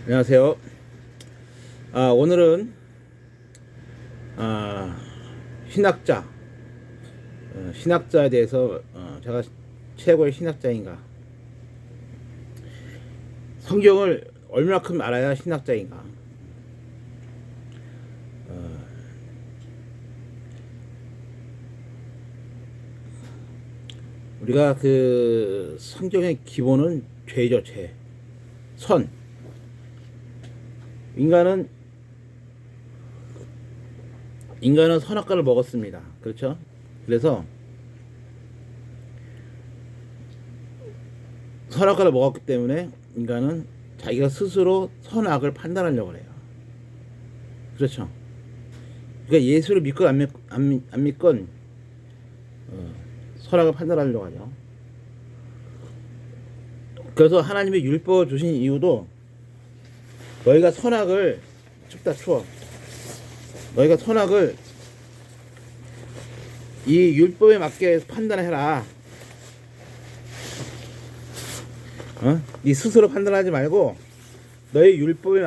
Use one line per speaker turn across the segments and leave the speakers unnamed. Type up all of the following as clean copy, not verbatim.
안녕하세요. 오늘은 아, 신학자, 신학자에 대해서 제가 최고의 신학자인가, 성경을 얼마큼 알아야 신학자인가. 어, 우리가 그 성경의 기본은 죄죠, 죄. 선. 인간은 선악과를 먹었습니다. 그렇죠? 그래서 선악과를 먹었기 때문에 인간은 자기가 스스로 선악을 판단하려고 해요. 그렇죠? 그러니까 예수를 믿건 안 믿건 선악을 판단하려고 하죠. 그래서 하나님의 율법을 주신 이유도 너희가 선악을 춥다 추워. 너희가 선악을 이 율법에 맞게 판단해라. 네 스스로 판단하지 말고 너희 율법에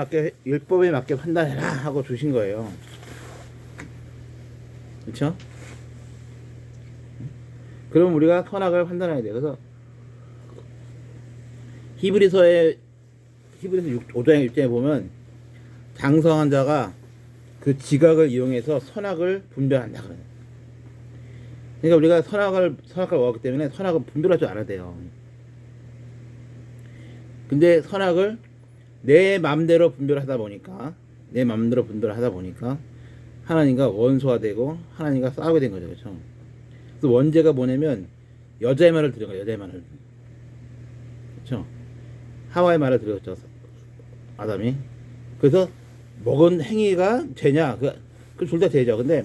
맞게 판단해라 하고 주신 거예요. 그렇죠? 그럼 우리가 선악을 판단해야 돼. 그래서 히브리서 5장 6절에 보면 장성한 자가 그 지각을 이용해서 선악을 분별한다 그래요. 그러니까 우리가 선악을 먹었기 때문에 선악을 분별할 줄 알아야 돼요. 근데 선악을 내 마음대로 분별하다 보니까 하나님과 원수가 되고 하나님과 싸우게 된 거죠. 그렇죠? 그래서 원죄가 뭐냐면 여자의 말을 들은 거예요. 여자의 말을. 그렇죠? 하와의 말을 들었죠. 아담이. 그래서 먹은 행위가 죄냐? 그 둘 다 죄죠. 근데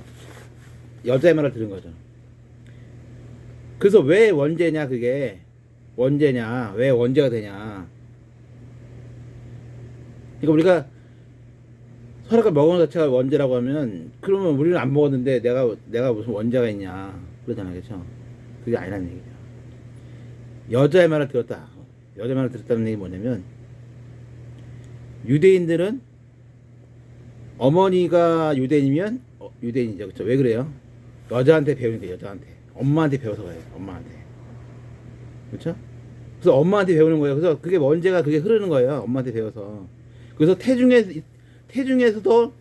여자의 말을 들은 거죠. 그래서 왜 원죄냐? 그게 원죄냐? 왜 원죄가 되냐? 그러니까 우리가 선악을 먹은 것 자체가 원죄라고 하면 그러면 우리는 안 먹었는데 내가 무슨 원죄가 있냐 그러잖아요. 그렇죠? 그게 아니라는 얘기죠. 여자의 말을 들었다. 여자의 말을 들었다는 얘기 뭐냐면 유대인들은 어머니가 유대인이면 유대인이죠. 그렇죠? 왜 그래요? 여자한테 배우니까 여자한테 엄마한테 배워서 가요. 엄마한테. 그렇죠? 그래서 엄마한테 배우는 거예요. 그래서 그게 원죄가 그게 흐르는 거예요. 엄마한테 배워서. 그래서 태중에서도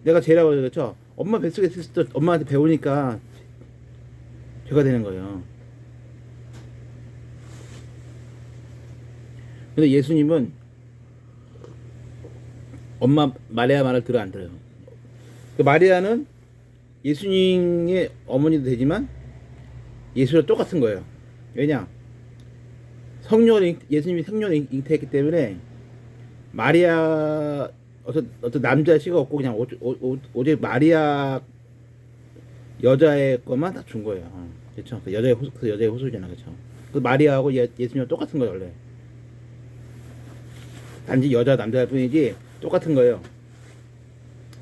내가 죄라고 그랬죠. 엄마 뱃속에 있을 때 엄마한테 배우니까 죄가 되는 거예요. 근데 예수님은 엄마 마리아 말을 들어 안 들어요. 그 마리아는 예수님의 어머니도 되지만 예수랑 똑같은 거예요. 왜냐? 예수님이 성령을 잉태했기 때문에 마리아 어떤 남자 씨가 없고 그냥 오직 마리아 여자의 것만 다 준 거예요. 그렇죠? 그 여자의 호수잖아, 그렇죠? 그 마리아하고 예수님은 똑같은 거예요, 원래. 단지 여자 남자일 뿐이지 똑같은 거예요.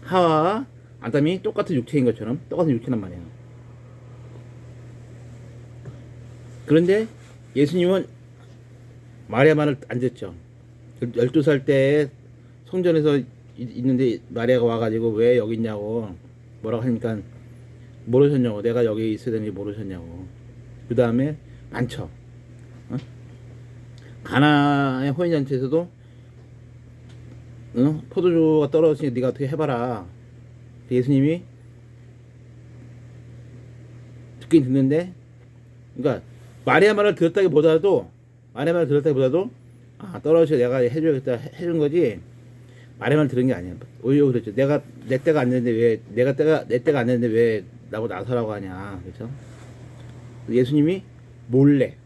하와와 아담이 똑같은 육체인 것처럼 똑같은 육체란 말이에요. 그런데 예수님은 마리아 말을 안 듣죠. 12살 때 성전에서 있는데 마리아가 와가지고 왜 여기 있냐고 뭐라고 하니까 모르셨냐고, 내가 여기 있어야 되는지 모르셨냐고. 그 다음에 많죠. 가나의 혼인잔치에서도 포도주가 떨어지니 네가 어떻게 해봐라. 예수님이 듣긴 듣는데, 그러니까 마리아 말을 들었다기보다도 떨어져 내가 해줘야겠다 해준 거지 마리아 말 들은 게 아니야. 오히려 그랬죠. 내 때가 안 됐는데 내 때가 안 됐는데 왜 나보고 나서라고 하냐. 그렇죠? 예수님이 몰래,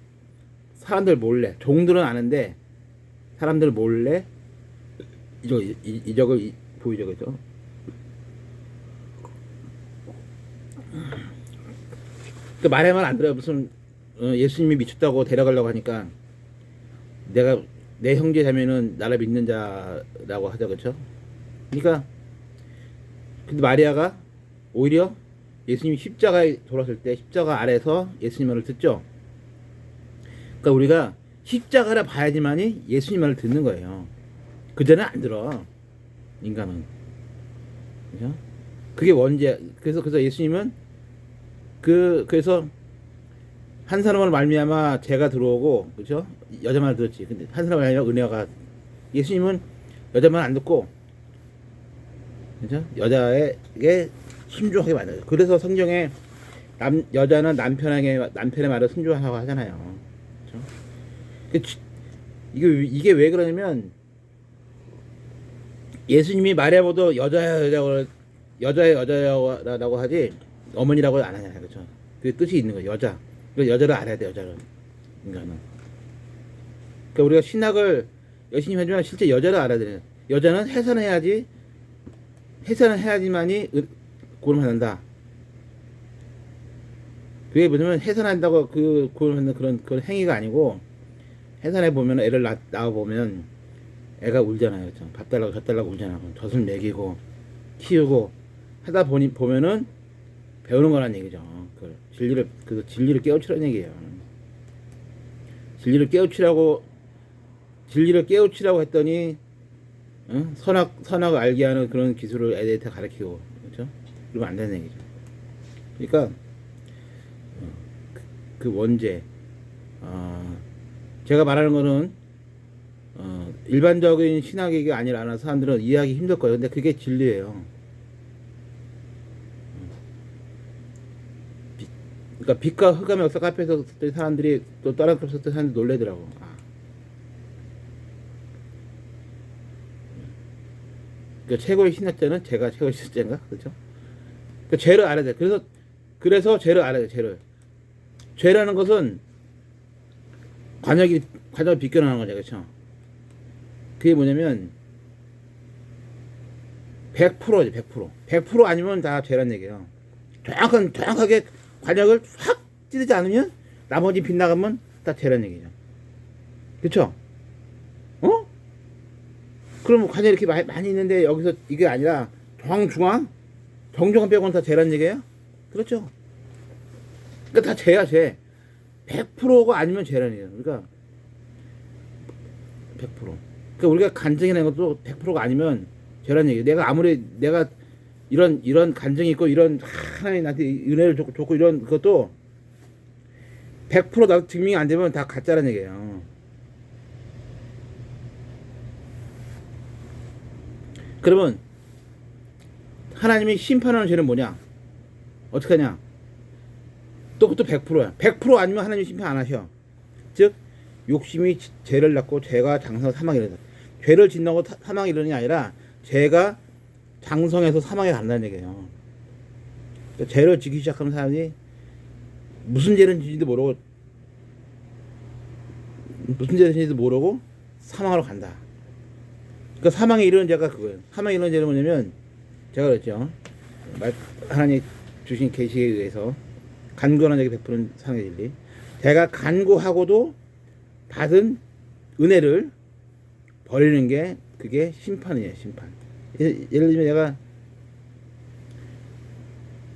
사람들 몰래, 종들은 아는데 사람들 몰래 이적을 보이죠. 그죠? 그 말의 말 안 들어요. 무슨 예수님이 미쳤다고 데려가려고 하니까 내가 내 형제 자매는 나를 믿는 자라고 하죠. 그렇죠? 그러니까 근데 마리아가 오히려 예수님이 십자가에 돌았을 때 십자가 아래서 예수님 말을 듣죠. 그러니까 우리가 십자가를 봐야지만이 예수님 말을 듣는 거예요. 그전에 안 들어 인간은. 그죠? 그게 원죄. 그래서 예수님은 그래서 한 사람을 말미암아 죄가 들어오고, 그죠? 여자 말 들었지. 근데 한 사람을 말미암아 은혜가, 예수님은 여자 말 안 듣고, 그죠? 여자에게 순종하게 만들어요. 그래서 성경에 여자는 남편의 말을 순종하라고 하잖아요. 그죠? 이게 왜 그러냐면, 예수님이 마리아보다 여자라고 하지 어머니라고 안 하잖아요. 그렇죠? 그 뜻이 있는 거예요. 여자. 여자를 알아야 돼. 여자는 인간은. 그러니까 우리가 신학을 열심히 하지만 실제 여자를 알아야 돼요. 여자는 해산을 해야지만이 구원받는다. 그게 뭐냐면 해산한다고 그 구원받는 그런 행위가 아니고, 해산해 보면 애를 낳아 보면 애가 울잖아요. 그렇죠? 밥 달라고 젖 달라고 울잖아요. 젖을 먹이고 키우고 하다 보면은 배우는 거란 얘기죠. 진리를 깨우치라는 얘기예요. 진리를 깨우치라고 했더니, 응? 선악을 알게 하는 그런 기술을 애들한테 가르치고, 그렇죠? 그러면 안 되는 얘기죠. 그러니까 그 원죄, 제가 말하는 거는 일반적인 신학이 아니라 사람들은 이해하기 힘들 거예요. 근데 그게 진리예요. 그러니까 빛과 흑암의 역사 카페에서 썼던 사람들이 또 다른 클럽 썼던 사람들이 놀래더라고. 그러니까 최고의 신학자는 제가 최고의 신학자인가? 그렇죠? 그러니까 죄를 알아야 돼. 그래서 죄를 알아야 돼. 죄라는 것은 관역이 비껴나는 거죠. 그렇죠? 그게 뭐냐면 100%지. 100% 아니면 다 죄란 얘기예요. 정확하게 관역을 확 찌르지 않으면 나머지 빗나가면 다 죄란 얘기죠. 그쵸? 어? 그럼 관역 이렇게 많이 있는데 여기서 이게 아니라 정중앙 빼고는 다 죄란 얘기예요? 그렇죠? 그러니까 다 죄야, 죄. 100%가 아니면 죄란 얘기예요. 그러니까 100%. 그러니까 우리가 간증해낸 것도 100%가 아니면 죄란 얘기예요. 내가 이런 간증이 있고, 이런 하나님 나한테 은혜를 줬고 이런 것도 100% 나도 증명이 안 되면 다 가짜란 얘기예요. 그러면 하나님이 심판하는 죄는 뭐냐? 어떻게 하냐? 또 그것도 100%야. 100% 아니면 하나님이 심판 안 하셔. 즉 욕심이 죄를 낳고 죄가 장성해서 사망에 이르다. 죄를 짓는다고 사망에 이르는 게 아니라 죄가 장성해서 사망에 간다는 얘기예요. 그러니까 죄를 지기 시작하는 사람이 무슨 죄를 지는지도 모르고 사망으로 간다. 그러니까 사망에 이르는 죄가 그거예요. 사망에 이르는 죄는 뭐냐면, 제가 그랬죠. 하나님 주신 계시에 의해서 간구하는 자에게 베푸는 상의 진리. 제가 간구하고도 받은 은혜를 버리는 게 그게 심판이에요. 심판. 예를 들면 내가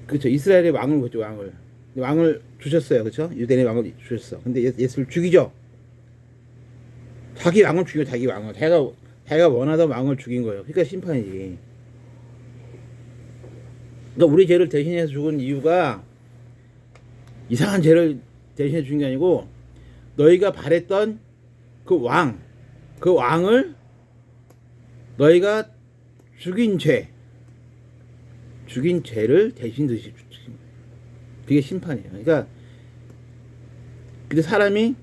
그렇죠. 이스라엘의 왕을 보죠. 왕을 주셨어요. 그렇죠? 유대인의 왕을 주셨어. 근데 예수를 죽이죠. 자기 왕을 죽여. 자기 왕을 자기가 원하던 왕을 죽인 거예요. 그러니까 심판이지. 그러니까 우리 죄를 대신해서 죽은 이유가 이상한 죄를 대신해 죽인 게 아니고, 너희가 바랬던 그 왕을 너희가 죽인 죄를 대신 드시 죽인 거예요. 그게 심판이에요. 그러니까 근데 사람이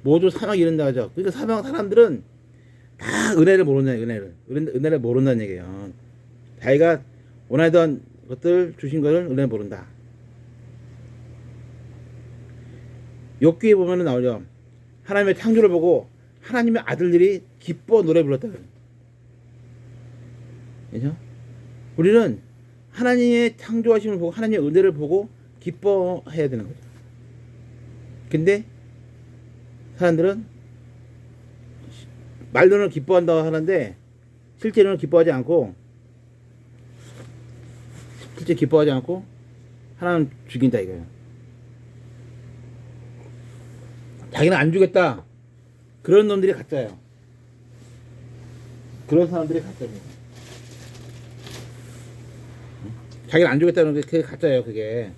모두 사망에 이른다 하죠. 그러니까 사람들은 다 은혜를 모른다는 얘기예요. 자기가 원하던 것들 주신 것을 은혜를 모른다. 욥기에 보면은 나오죠. 하나님의 창조를 보고 하나님의 아들들이 기뻐 노래 불렀다. 그죠? 우리는 하나님의 창조하심을 보고 하나님의 은혜를 보고 기뻐해야 되는 거죠. 근데 사람들은 말로는 기뻐한다고 하는데 실제로는 기뻐하지 않고 하나님 죽인다 이거예요. 자기는 안 주겠다. 그런 놈들이 가짜예요. 그런 사람들이 가짜입니다. 자기는 안 주겠다는 게 그게 가짜예요. 그게.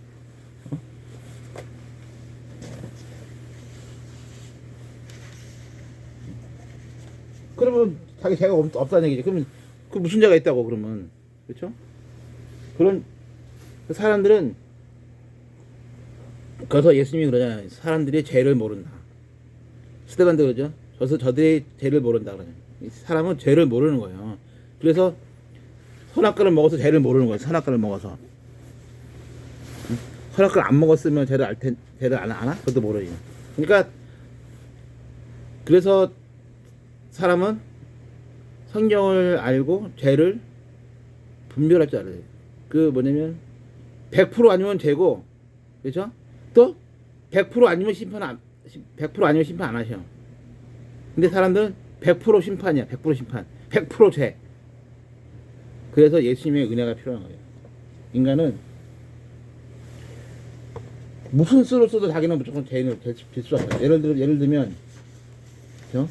그러면 자기 죄가 없다는 얘기지. 그러면 그 무슨 죄가 있다고 그러면, 그렇죠? 그런 사람들은, 그래서 예수님이 그러잖아요. 사람들이 죄를 모른다. 스테반도 그러죠. 저들이 죄를 모른다 그러잖아요. 사람은 죄를 모르는 거예요. 그래서 선악과를 먹어서 죄를 모르는 거예요. 선악과를 먹어서. 선악과를 안 먹었으면 죄를 안 알아? 그것도 모르죠. 그러니까 그래서 사람은 성경을 알고 죄를 분별할 줄 알아요. 그 뭐냐면 100% 아니면 죄고, 그렇죠? 또 100% 아니면 100% 아니면 심판 안 하셔. 근데 사람들은 100% 심판이야. 100% 심판. 100% 죄. 그래서 예수님의 은혜가 필요한 거예요. 인간은 무슨 수를 써도 자기는 무조건 죄인을 될 수가 없어요. 예를 들면, 그렇죠?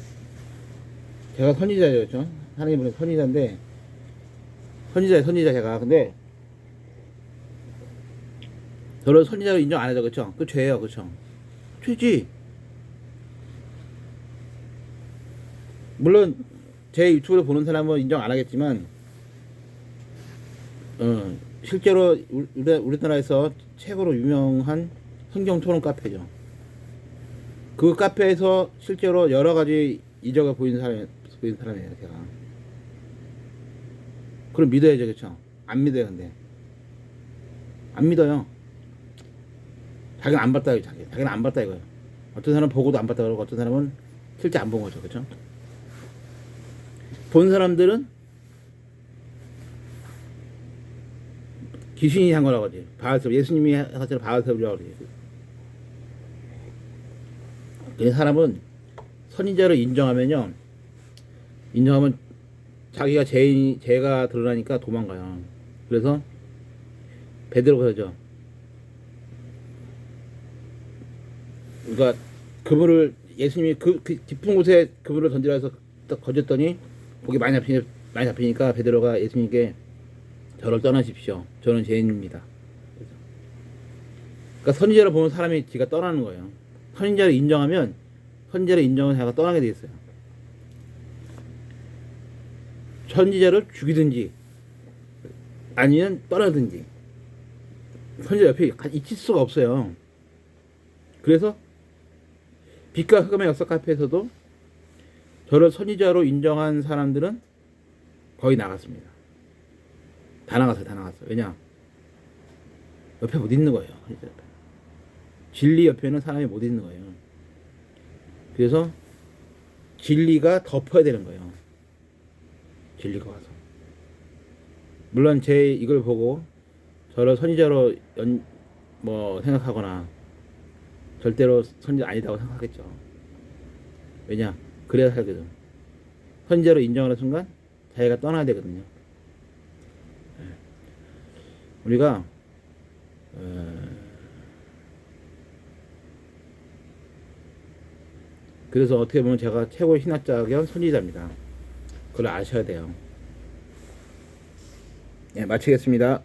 제가 선지자예요, 그렇죠? 하나님은 선지자인데, 선지자 제가. 근데 저를 선지자로 인정 안 하죠, 그렇죠? 그 죄예요, 그렇죠? 죄지. 물론 제 유튜브를 보는 사람은 인정 안 하겠지만, 실제로 우리나라에서 최고로 유명한 성경 토론 카페죠. 그 카페에서 실제로 여러 가지 이적을 보인 사람이에요, 제가. 그럼 믿어야죠, 그렇죠? 안 믿어요, 근데 안 믿어요. 자기는 안 봤다, 자기는 안 봤다 이거예요. 어떤 사람은 보고도 안 봤다 그러고, 어떤 사람은 실제 안 본 거죠, 그렇죠? 본 사람들은 귀신이 한 거라고 하지. 바알세불, 예수님이 하셨던 바알세불이라고 그러지. 그 사람은 선지자를 인정하면 자기가 죄가 드러나니까 도망가요. 그래서 베드로가 그러죠. 그러니까 그물을, 예수님이 그 깊은 곳에 그물을 던지라 해서 딱 던졌더니 고기 많이 잡히니까 베드로가 예수님께 저를 떠나십시오. 저는 죄인입니다. 그러니까 선지자를 보면 사람이 지가 떠나는 거예요. 선지자를 인정하면 자가 떠나게 돼 있어요. 선지자를 죽이든지 아니면 떠나든지, 선지자 옆에 있을 수가 없어요. 그래서 빛과 흑암의 역사 카페에서도 저를 선지자로 인정한 사람들은 거의 나갔습니다. 다 나갔어요. 왜냐? 옆에 못 있는 거예요. 진리 옆에는 사람이 못 있는 거예요. 그래서 진리가 덮어야 되는 거예요. 진리가 와서. 물론 제 이걸 보고 저를 선지자로 생각하거나 절대로 선지자 아니다고 생각하겠죠. 왜냐? 그래야 살거든. 선지자로 인정하는 순간 자기가 떠나야 되거든요. 우리가 그래서 어떻게 보면 제가 최고의 신학자 겸 선지자입니다. 그걸 아셔야 돼요. 네, 마치겠습니다.